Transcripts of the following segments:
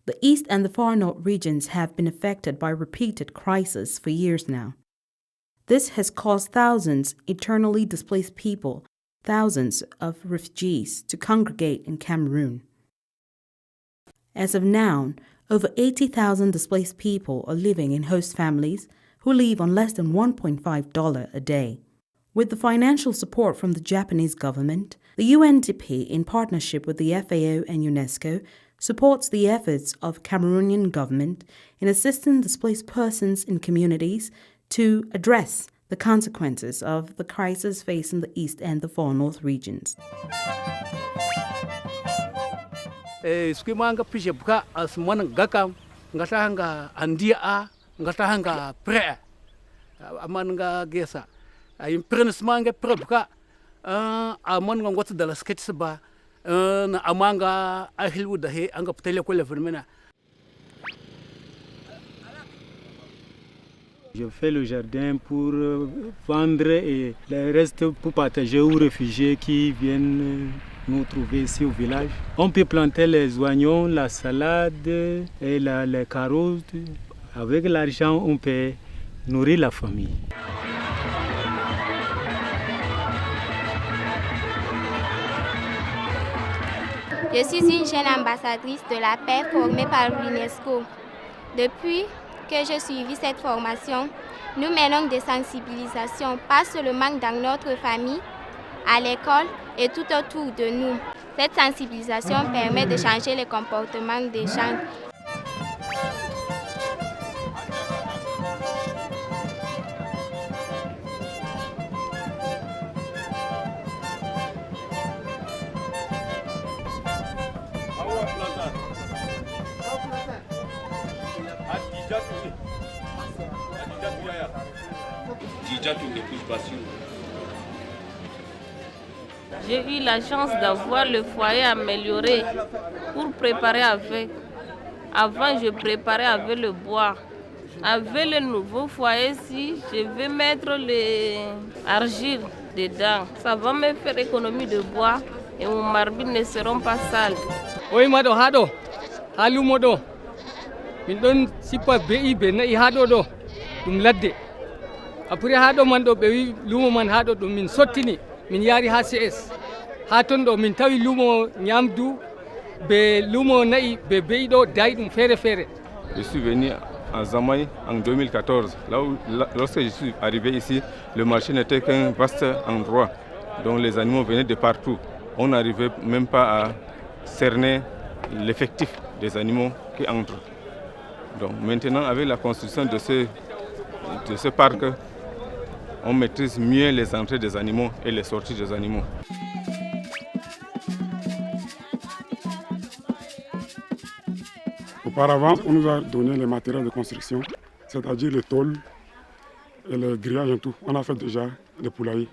The East and the Far North regions have been affected by repeated crises for years now. This has caused thousands internally displaced people, thousands of refugees, to congregate in Cameroon. As of now, over 80,000 displaced people are living in host families who live on less than $1.5 a day. With the financial support from the Japanese government, the UNDP, in partnership with the FAO and UNESCO, supports the efforts of Cameroonian government in assisting displaced persons in communities to address the consequences of the crisis facing the East and the Far North regions. Skimanga pishe buka asmana gakam ngatahanga andia ngatahanga pre amanga gesa ayim prenismanga prebuka amanga ngwata dala sketch ba na amanga ahilwu dahe anga ptele ko levermena. Je fais le jardin pour vendre et le reste pour partager aux réfugiés qui viennent nous trouver ici au village. On peut planter les oignons, la salade et les carottes. Avec l'argent, on peut nourrir la famille. Je suis une jeune ambassadrice de la paix formée par l'UNESCO. Depuis que j'ai suivi cette formation, nous menons des sensibilisations, pas seulement dans notre famille, à l'école et tout autour de nous. Cette sensibilisation permet de changer les comportements des gens. J'ai eu la chance d'avoir le foyer amélioré pour préparer avec. Avant, je préparais avec le bois. Avec le nouveau foyer-ci, je vais mettre l'argile dedans. Ça va me faire économie de bois et mon marbre ne seront pas sales. Oui, mado hado, halu modo. Min don sipa bei bena I hado do dum ladde. Après hado man do be lumo man hado dum min sottini min yari HCS. Haton do min tawi lumo nyamdu be lumo nai be beido dai dum fere fere. Je suis venu en Zamaï en 2014. Lorsque je suis arrivé ici, le marché n'était qu'un vaste endroit dont les animaux venaient de partout. On n'arrivait même pas à cerner l'effectif des animaux qui entrent. Donc maintenant, avec la construction de ce parc, on maîtrise mieux les entrées des animaux et les sorties des animaux. Auparavant, on nous a donné les matériaux de construction, c'est-à-dire les tôles et le grillage et tout. On a fait déjà des poulaillers.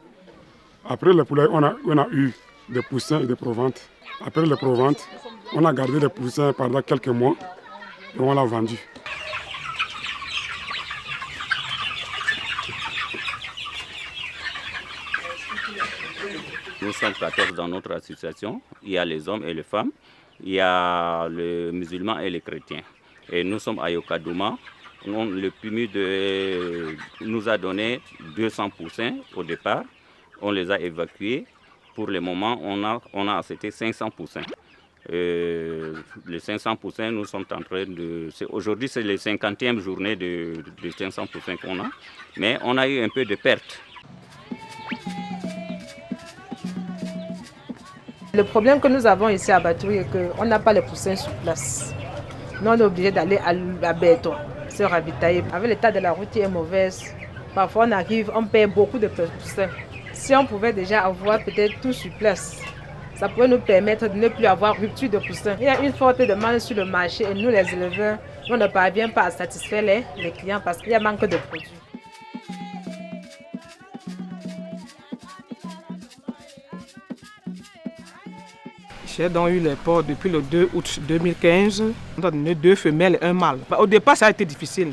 Après les poulaillers, on a eu des poussins et des provantes. Après les provantes, on a gardé les poussins pendant quelques mois et on l'a vendu. Nous sommes 14 dans notre association. Il y a les hommes et les femmes. Il y a les musulmans et les chrétiens. Et nous sommes à Yokadouma. Le PMUD nous a donné 200 poussins au départ. On les a évacués. Pour le moment, on a accepté 500 poussins. Les 500 poussins, nous sommes en train de... Aujourd'hui, c'est la 50e journée de 500 poussins qu'on a. Mais on a eu un peu de pertes. Le problème que nous avons ici à Batouri est qu'on n'a pas les poussins sur place. Nous, on est obligé d'aller à Béton, se ravitailler. Avec l'état de la route qui est mauvaise, parfois on perd beaucoup de poussins. Si on pouvait déjà avoir peut-être tout sur place, ça pourrait nous permettre de ne plus avoir rupture de poussins. Il y a une forte demande sur le marché et nous, les éleveurs, on ne parvient pas à satisfaire les clients parce qu'il y a manque de produits. J'ai donc eu les porcs depuis le 2 août 2015. On a donné 2 femelles et un mâle. Au départ, ça a été difficile.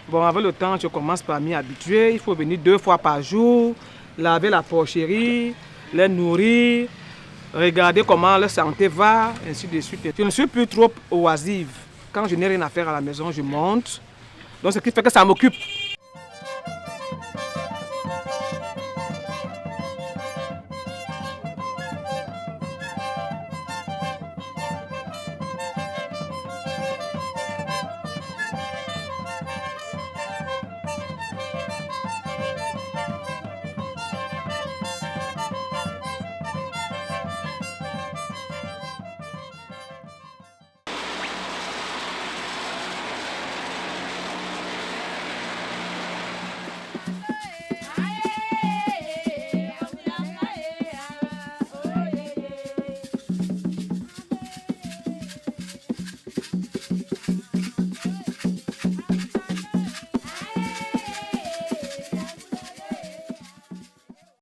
Bon, avec le temps, je commence par m'y habituer. Il faut venir 2 fois par jour, laver la porcherie, les nourrir, regarder comment leur santé va, ainsi de suite. Je ne suis plus trop oisive. Quand je n'ai rien à faire à la maison, je monte. Donc, ce qui fait que ça m'occupe.